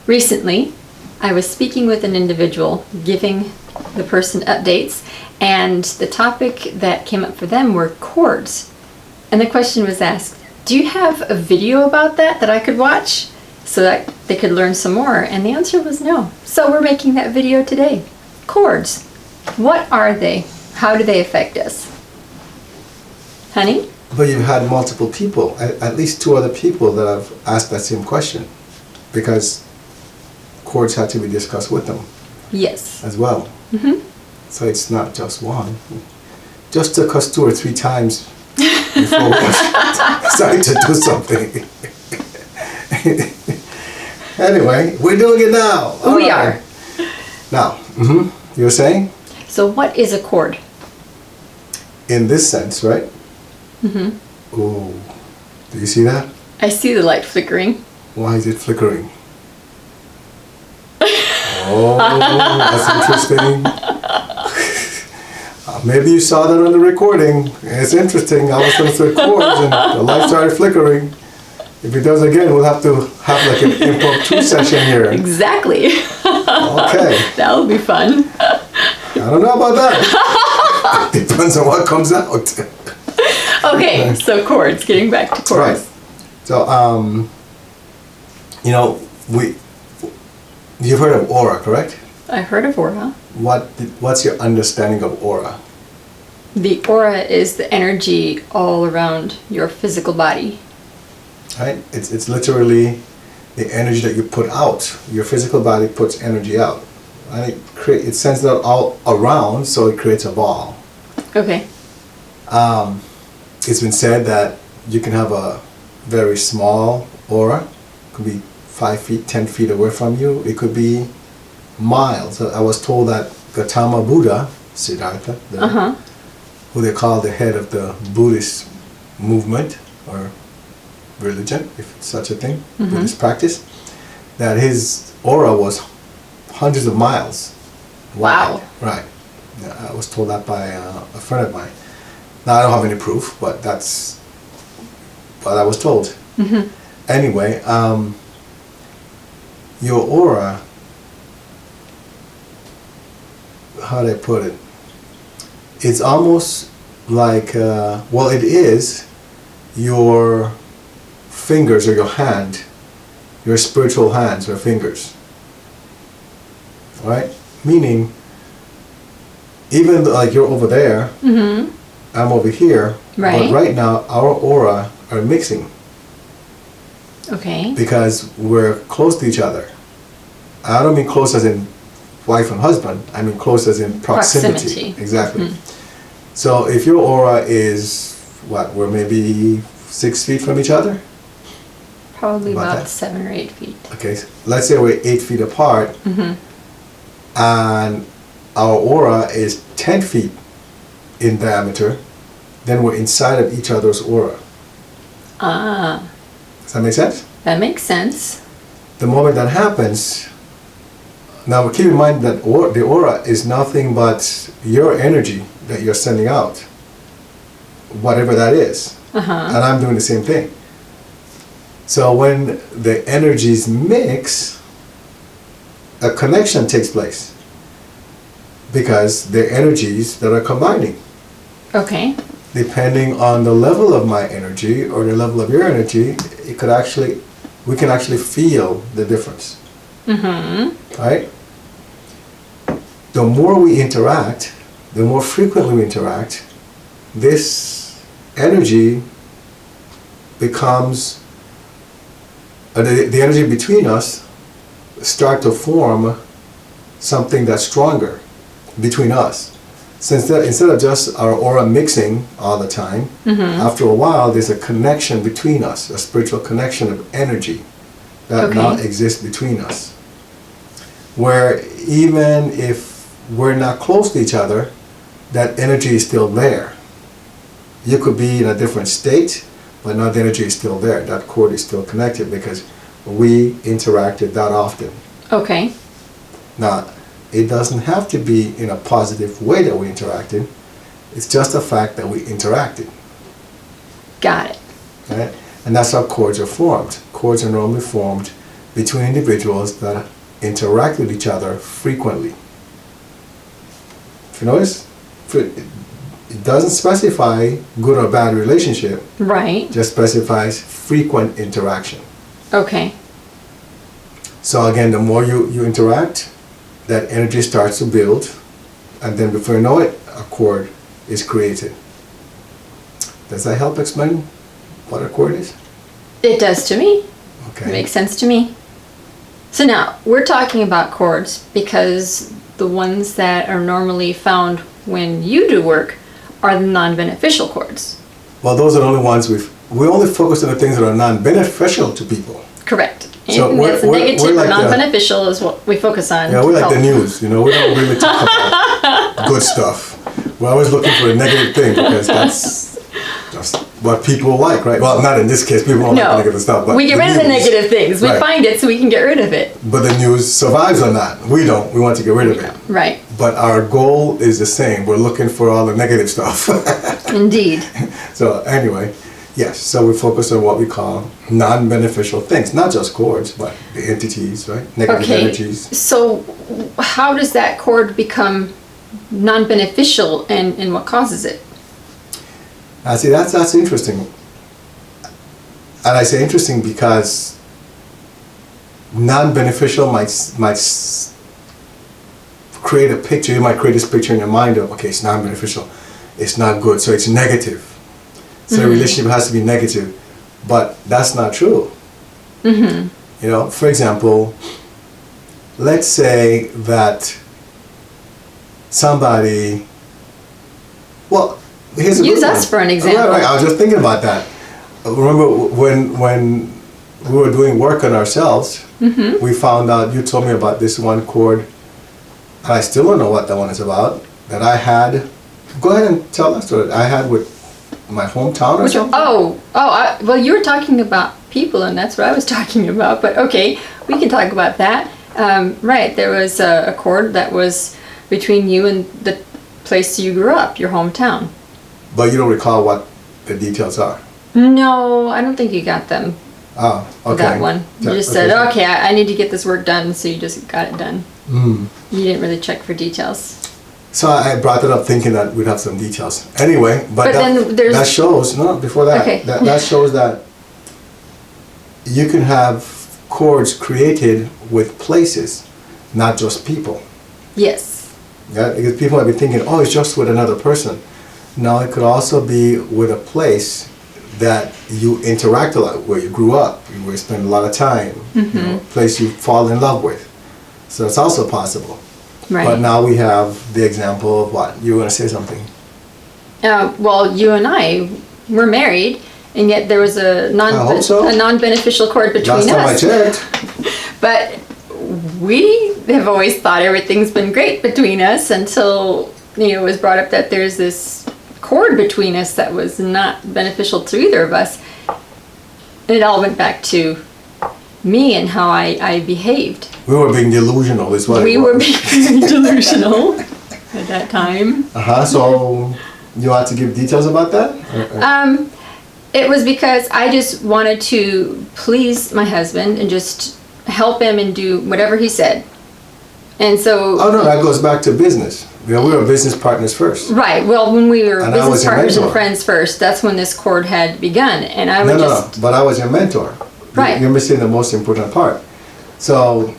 Recently, I was speaking with an individual, giving the person updates, and the topic that came up for them were chords. And the question was asked, do you have a video about that I could watch so that they could learn some more? And the answer was no. So we're making that video today. Chords. What are they? How do they affect us? Honey? But you've had multiple people, at least 2 other people that have asked that same question, because chords had to be discussed with them. Yes. As well. Mm-hmm. So it's not just one. Just took us 2 or 3 times before we started to do something. Anyway, we're doing it now. We are. Now, you were saying? So what is a chord? In this sense, right? Mm-hmm. Oh, do you see that? I see the light flickering. Why is it flickering? Oh, that's interesting. Maybe you saw that on the recording. It's interesting. I was going to chords and the light started flickering. If it does again, we'll have to have like an impromptu session here. Exactly. Okay. That'll be fun. I don't know about that. It depends on what comes out. Okay, so chords. Getting back to chords. Right. So, you've heard of aura, correct? I heard of aura. What's your understanding of aura? The aura is the energy all around your physical body. Right? It's literally the energy that you put out. Your physical body puts energy out. And it sends it all around, so it creates a ball. Okay. It's been said that you can have a very small aura. It could be 5 feet, 10 feet away from you. It could be miles. I was told that Gautama Buddha, Siddhartha, who they call the head of the Buddhist movement or religion, if it's such a thing, Buddhist practice, that his aura was hundreds of miles wide. Wow. Right. I was told that by a friend of mine. Now, I don't have any proof, but that's what I was told. Anyway, your aura, how do I put it? It's almost like, it is your fingers or your hand, your spiritual hands or fingers. Right? Meaning, even though, like you're over there, I'm over here, but right now our aura are mixing. Okay. Because we're close to each other. I don't mean close as in wife and husband, I mean close as in proximity. Exactly. So if your aura is, we're maybe 6 feet from each other? Probably about 7 or 8 feet. Okay, so let's say we're 8 feet apart, and our aura is 10 feet in diameter, then we're inside of each other's aura. Ah. Does that make sense? That makes sense. The moment that happens, now keep in mind that the aura is nothing but your energy that you're sending out, whatever that is. And I'm doing the same thing. So when the energies mix, a connection takes place because they're energies that are combining. Okay. Depending on the level of my energy or the level of your energy, we can actually feel the difference. Right? The more we interact, the more frequently we interact, this energy becomes, the energy between us start to form something that's stronger between us. Since instead of just our aura mixing all the time, after a while there's a connection between us, a spiritual connection of energy that now exists between us. Where even if we're not close to each other, that energy is still there. You could be in a different state, but now the energy is still there. That cord is still connected because we interacted that often. Okay. Now, it doesn't have to be in a positive way that we interacted. It's just a fact that we interacted. Got it. Right? And that's how chords are formed. Chords are normally formed between individuals that interact with each other frequently. If you notice, it doesn't specify good or bad relationship, Right. just specifies frequent interaction. Okay. So again, the more you interact, that energy starts to build, and then before you know it, a cord is created. Does that help explain what a cord is? It does to me. Okay. It makes sense to me. So now, we're talking about cords because the ones that are normally found when you do work are the non-beneficial cords. Well, those are the only ones we only focus on the things that are non-beneficial to people. Correct. So Anything that's we're negative like or non-beneficial is what we focus on. Yeah, we're to like the help. news, we don't really talk about good stuff. We're always looking for a negative thing because that's just what people like, right? Well, not in this case, people don't like the No, negative stuff, but we get rid of the news. negative things. We Right. find it so we can get rid of it. But the news survives on that. We don't. We want to get rid of it. Right. But our goal is the same. We're looking for all the negative stuff. Indeed. So anyway, yes. So we focus on what we call non-beneficial things, not just cords, but the entities, right? Negative Okay. energies. So how does that cord become non-beneficial and what causes it? See, that's interesting. And I say interesting because non-beneficial might create a picture. You might create this picture in your mind of, okay, it's non-beneficial, it's not good, so it's negative. So the relationship has to be negative, but that's not true. For example, let's say that somebody, well, here's a Use good us one. for an example. Right, I was just thinking about that. Remember when we were doing work on ourselves, we found out, you told me about this one chord, and I still don't know what that one is about, that I had. Go ahead and tell that story. I had with my hometown or something? Well, you were talking about people, and that's what I was talking about. But okay, we can talk about that. Right, there was a chord that was between you and the place you grew up, your hometown. But you don't recall what the details are? No, I don't think you got them. Oh, okay. That one. You just said, okay, I need to get this work done, so you just got it done. You didn't really check for details. So I brought it up thinking that we'd have some details. Anyway, but then there's- that shows, before that, Okay. that shows that you can have chords created with places, not just people. Yes. Yeah, because people might be thinking, oh, it's just with another person. No, it could also be with a place that you interact a lot, where you grew up, where you spend a lot of time, place you fall in love with. So it's also possible. Right. But now we have the example of what? You were going to say something? Well, you and I were married, and yet there was a hope so. non-beneficial chord between Last time I us. checked. But we have always thought everything's been great between us until it was brought up that there's this cord between us that was not beneficial to either of us. And it all went back to me and how I behaved. We were being delusional, is what We it was. were being delusional at that time. So you want to give details about that? It was because I just wanted to please my husband and just help him and do whatever he said. And so... Oh no, that goes back to business. We were business partners first. Right. Well, when we were And I was business your partners and mentor. friends first, that's when this chord had begun. And I would No, but I was your mentor. Right. You're missing the most important part. So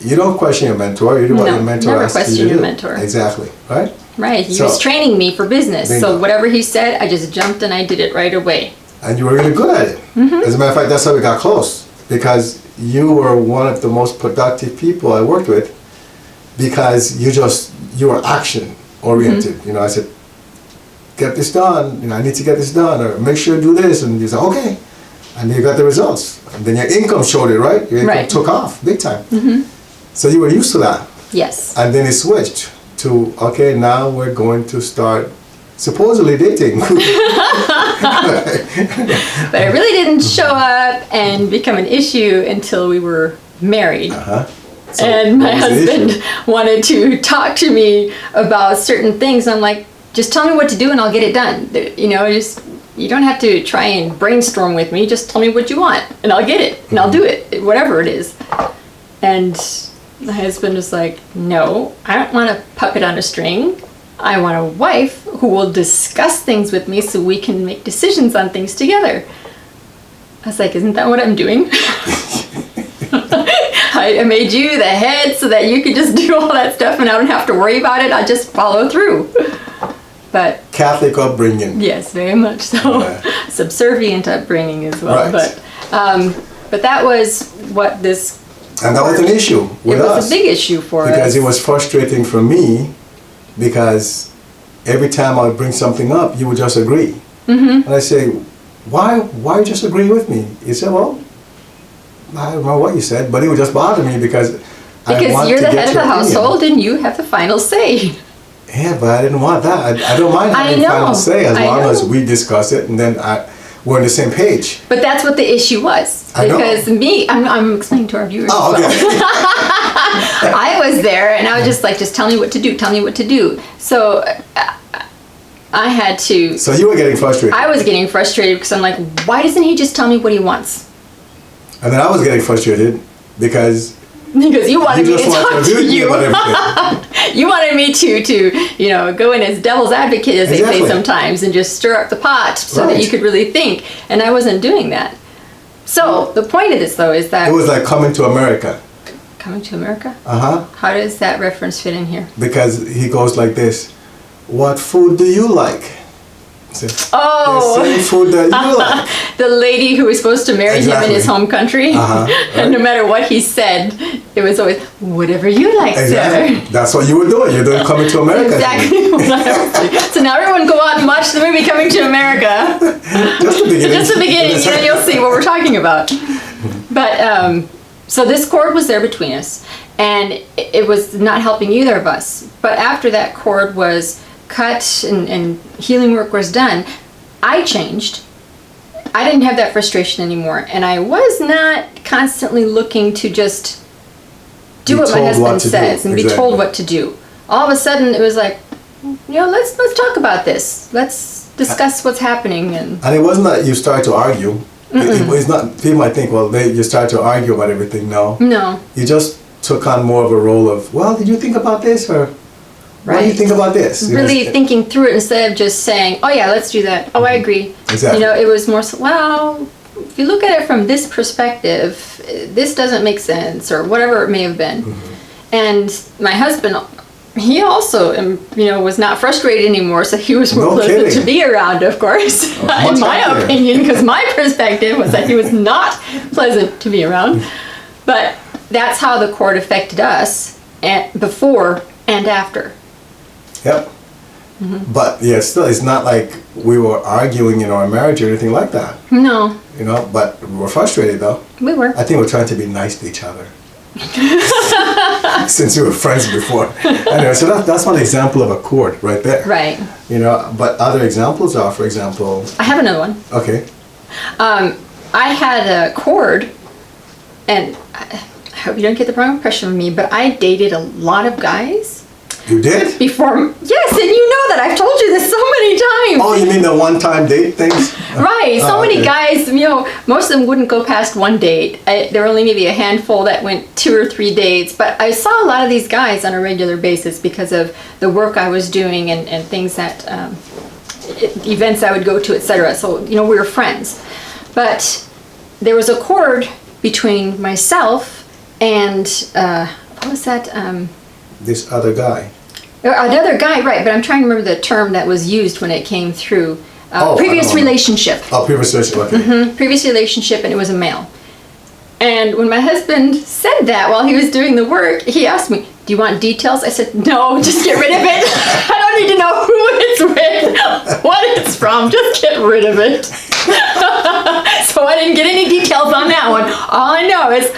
you don't question your mentor, you do what No, your mentor never asks you to question do. your mentor. Exactly, right? Right. He So- was training me for business. Bingo. So whatever he said, I just jumped and I did it right away. And you were really good at it. As a matter of fact, that's how we got close. Because you were one of the most productive people I worked with, because you were action oriented. I said, get this done, I need to get this done, or make sure you do this, and you said, okay. And you got the results. And then your income showed it, right? Your income Right. took off big time. So you were used to that. Yes. And then it switched to, okay, now we're going to start supposedly dating. But it really didn't show up and become an issue until we were married. So And my what was the husband issue? wanted to talk to me about certain things. I'm like, just tell me what to do and I'll get it done. You don't have to try and brainstorm with me. Just tell me what you want, and I'll get it, and I'll do it, whatever it is. And my husband was like, no, I don't want a puppet on a string. I want a wife who will discuss things with me so we can make decisions on things together. I was like, isn't that what I'm doing? I made you the head so that you could just do all that stuff and I don't have to worry about it. I just follow through. But Catholic upbringing. yes, very much so. Yeah. Subservient upbringing as well. Right. But that was what this. And that was an issue with us. It us. was a big issue for us. Because it was frustrating for me, because every time I would bring something up, you would just agree. Mm-hmm. And I say, why just agree with me? He said, well, I don't know what you said, but it would just bother me because I want you're to the get head of your the opinion. household and you have the final say. Yeah, but I didn't want that. I don't mind having final say as long as we discuss it and then we're on the same page. But that's what the issue was. I know. Because I'm explaining to our viewers. Oh, as okay. well. I was there and I was just like, just tell me what to do, tell me what to do. So I had to. So you were getting frustrated. I was getting frustrated because I'm like, why doesn't he just tell me what he wants? And then I was getting frustrated because you wanted me to just wanted talk to to agree you. about everything. You wanted me to go in as devil's advocate, as they Exactly. say sometimes, and just stir up the pot so that Right. you could really think. And I wasn't doing that. So the point of this, though, is that It was like coming to America. coming to America. Uh-huh. How does that reference fit in here? Because he goes like this, what food do you like? I said, Oh, the same food that you like. the lady who was supposed to marry him in his Exactly. home country. Uh-huh, And no right. matter what he said, it was always, whatever you like, Exactly. sir. That's what you were doing. You're doing coming to America. Exactly what I was doing. So now everyone go out and watch the movie Coming to America. Just the beginning. Just the beginning, and then you'll see what we're talking about. But so this cord was there between us, and it was not helping either of us. But after that cord was cut and healing work was done, I changed. I didn't have that frustration anymore, and I was not constantly looking to just do Be what my told husband what to do. says and be Exactly. told what to do. All of a sudden, it was like, let's talk about this. Let's discuss what's happening. And it wasn't that you started to argue. It's not. People might think, well, you started to argue about everything. No. No. You just took on more of a role of, well, did you think about this, or what do you Right. think about this? You know, Really thinking through it instead of just saying, oh yeah, let's do that. Oh, I agree. Exactly. It was more so, well, if you look at it from this perspective, this doesn't make sense, or whatever it may have been. And my husband, he also, was not frustrated anymore, so he was more No pleasant kidding. to be around, of course, much in my happier. opinion, because my perspective was that he was not pleasant to be around. But that's how the court affected us, before and after. Yep. But yeah, still, it's not like we were arguing in our marriage or anything like that. No, But we were frustrated though. we were. I think we're trying to be nice to each other. Since we were friends before. Anyway, so that's one example of a cord right there. Right. But other examples are, for example, I have another one. okay, I had a cord, and I hope you don't get the wrong impression of me, but I dated a lot of guys you did? before. Yes, and you know that. I've told you this so many times. Oh, you mean the one-time date things? Right, so Oh, many okay. guys, most of them wouldn't go past one date. There were only maybe a handful that went 2 or 3 dates, but I saw a lot of these guys on a regular basis because of the work I was doing and things that, events I would go to, etc. So, we were friends. But there was a cord between myself and, what was that? This other guy. Another guy, right, but I'm trying to remember the term that was used when it came through. I Previous don't know. relationship. Oh, previous relationship, okay. Previous relationship, and it was a male. And when my husband said that while he was doing the work, he asked me, do you want details? I said, no, just get rid of it. I don't need to know who it's with, what it's from, just get rid of it. So I didn't get any details on that one. All I know is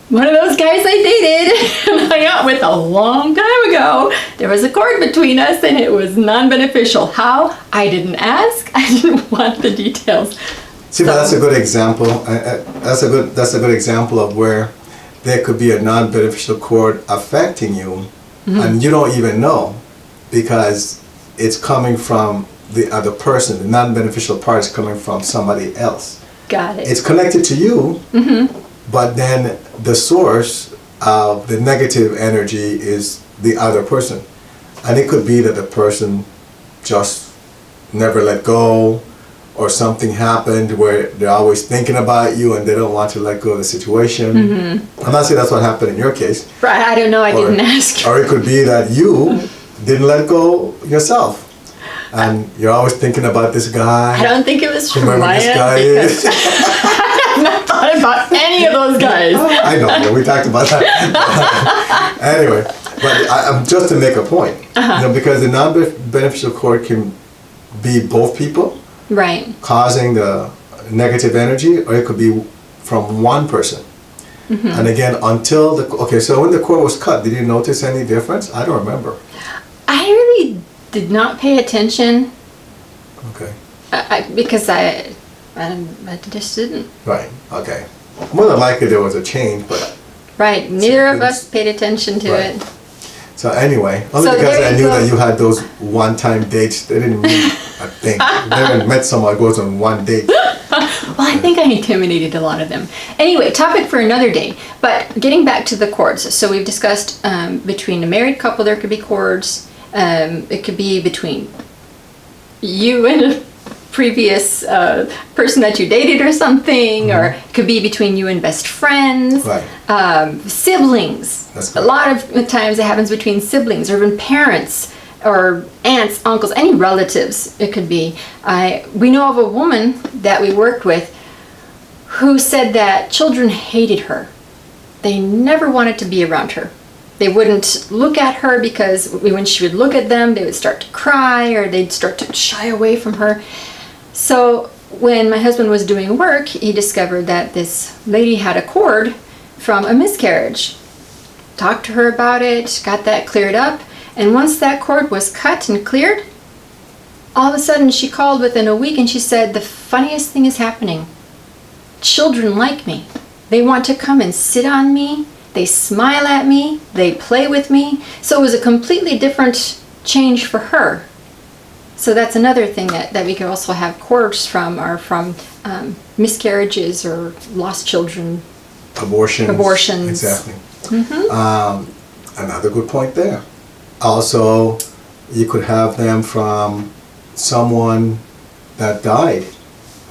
one of those guys I dated and hung out with a long time ago, there was a cord between us and it was non-beneficial. How? I didn't ask. I didn't want the details. See, but that's a good example. That's a good example of where there could be a non-beneficial cord affecting you, and you don't even know because it's coming from the other person. The non-beneficial part is coming from somebody else. Got it. It's connected to you, but then the source of the negative energy is the other person. And it could be that the person just never let go, or something happened where they're always thinking about you and they don't want to let go of the situation. I'm not saying that's what happened in your case. Right, I don't know, I didn't ask. Or it could be that you didn't let go yourself. And you're always thinking about this guy. I don't think it was from whoever my this end. guy is. I have not thought about any of those guys. I know, yeah, we talked about that. Anyway, but I'm just to make a point. You know, because the non-beneficial cord can be both people. Right. Causing the negative energy, or it could be from one person. And again, until so when the cord was cut, did you notice any difference? I don't remember. I really did not pay attention. Okay. Because I just didn't. Right. Okay. More than likely there was a change, but. Right. Neither of us paid attention to Right. it. So anyway, only So because there I you knew go. that you had those one-time dates. They didn't mean a thing. Never met someone who goes on one date. Well, I think I intimidated a lot of them. Anyway, topic for another day. But getting back to the cords. So we've discussed between a married couple there could be cords. It could be between you and a previous person that you dated or something, or it could be between you and best friends. Right. Siblings. That's A correct. lot of times it happens between siblings or even parents or aunts, uncles, any relatives it could be. We know of a woman that we worked with who said that children hated her. They never wanted to be around her. They wouldn't look at her because when she would look at them, they would start to cry or they'd start to shy away from her. So when my husband was doing work, he discovered that this lady had a cord from a miscarriage. Talked to her about it, got that cleared up, and once that cord was cut and cleared, all of a sudden she called within a week and she said, the funniest thing is happening. Children like me. They want to come and sit on me, they smile at me, they play with me. So it was a completely different change for her. So that's another thing that we could also have cords from, are from miscarriages or lost children. Abortions. Exactly. Another good point there. Also, you could have them from someone that died,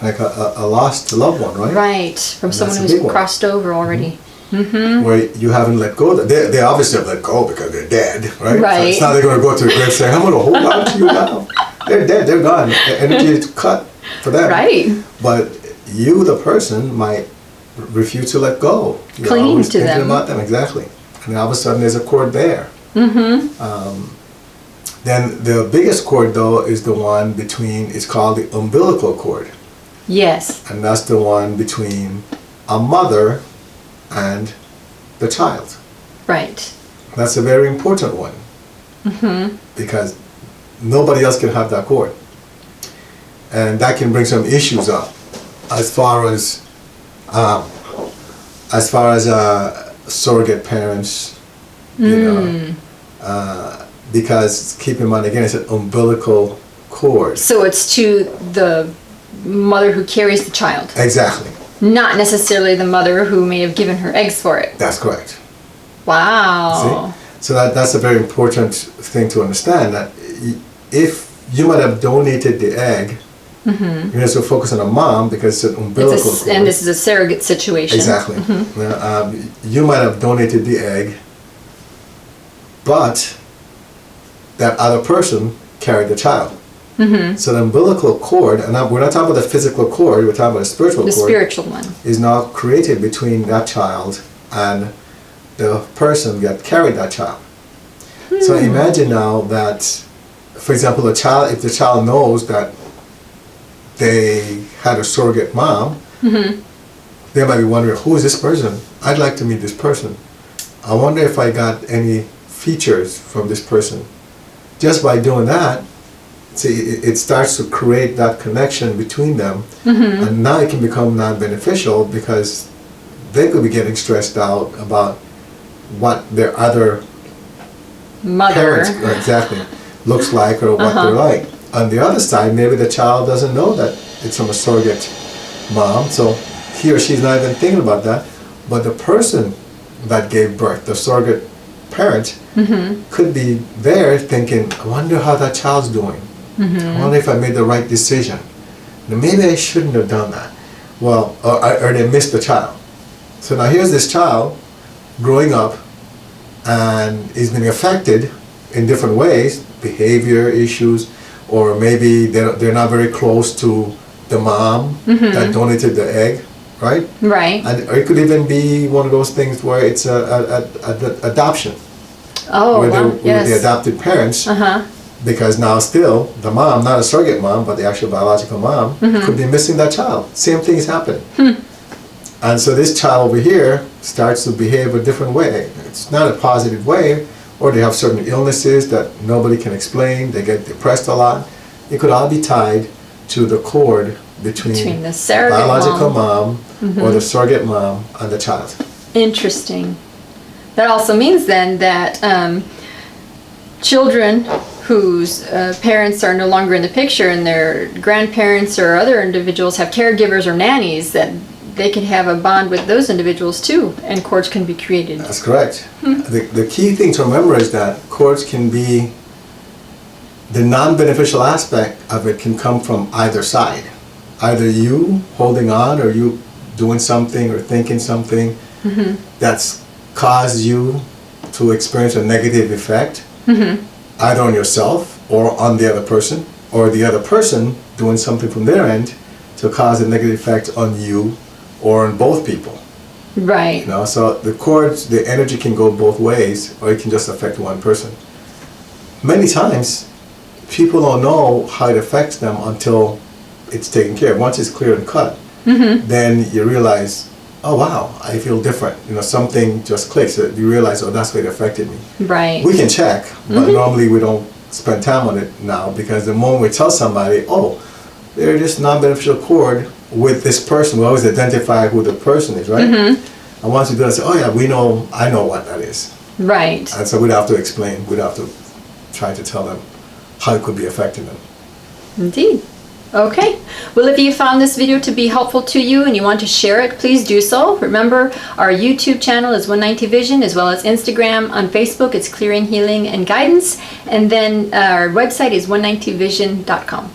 like a lost loved one, right? Right, from And someone that's a who's big one. crossed over already. Where you haven't let go. They obviously have let go because they're dead, right? So Right. it's not they're going to go to the grave saying, I'm going to hold on to you now. They're dead, they're gone. The energy is cut for them. Right. But you, the person, might refuse to let go. You're Clinging always to thinking them. about them, exactly. And all of a sudden there's a cord there. Then the biggest cord, though, is the one between, it's called the umbilical cord. Yes. And that's the one between a mother and the child. Right. That's a very important one. Because nobody else can have that cord. And that can bring some issues up as far as surrogate parents, you know, because keep in mind again, it's an umbilical cord. So it's to the mother who carries the child, Exactly. not necessarily the mother who may have given her eggs for it. That's correct. Wow. See? So that's a very important thing to understand, that if you might have donated the egg, you're going to focus on a mom because it's an umbilical cord. And this is a surrogate situation. Exactly. You might have donated the egg, but that other person carried the child. So the umbilical cord, and we're not talking about the physical cord, we're talking about the spiritual The cord, spiritual one. is now created between that child and the person that carried that child. So imagine now that, for example, if the child knows that they had a surrogate mom, they might be wondering, who is this person? I'd like to meet this person. I wonder if I got any features from this person. Just by doing that, see, it starts to create that connection between them, and now it can become non-beneficial because they could be getting stressed out about what their other Mother. parents exactly looks like or what they're like. on the other side, maybe the child doesn't know that it's from a surrogate mom, so he or she's not even thinking about that. But the person that gave birth, the surrogate parent, could be there thinking, I wonder how that child's doing. I wonder if I made the right decision. Now, maybe I shouldn't have done that. Well, or they missed the child. So now here's this child growing up, and he's being affected in different ways, behavior issues, or maybe they're not very close to the mom that donated the egg, right? Right. And or it could even be one of those things where it's a adoption. Oh, where wow. with the adopted parents, because now still the mom, not a surrogate mom, but the actual biological mom, could be missing that child. Same thing is happening. And so this child over here starts to behave a different way. It's not a positive way, or they have certain illnesses that nobody can explain. They get depressed a lot. It could all be tied to the cord between the surrogate biological mom or the surrogate mom and the child. Interesting. That also means then that children whose parents are no longer in the picture and their grandparents or other individuals have caregivers or nannies, that they can have a bond with those individuals too, and cords can be created. That's correct. The key thing to remember is that cords can be, the non-beneficial aspect of it can come from either side. Either you holding on, or you doing something or thinking something that's caused you to experience a negative effect, either on yourself or on the other person, or the other person doing something from their end to cause a negative effect on you or on both people. Right. You know, so the cords, the energy can go both ways, or it can just affect one person. Many times, people don't know how it affects them until it's taken care of. Once it's clear and cut, then you realize, oh wow, I feel different. You know, something just clicks. You realize, oh, that's what it affected me. Right. We can check, but normally we don't spend time on it now, because the moment we tell somebody, oh, there's this non-beneficial cord with this person, we always identify who the person is, right? And once we do that, say, oh yeah, I know what that is. Right. And so we'd have to explain, we'd have to try to tell them how it could be affecting them. Indeed. Okay. Well, if you found this video to be helpful to you and you want to share it, please do so. Remember, our YouTube channel is 190 Vision, as well as Instagram. On Facebook, it's Clearing, Healing, and Guidance. And then our website is 190vision.com.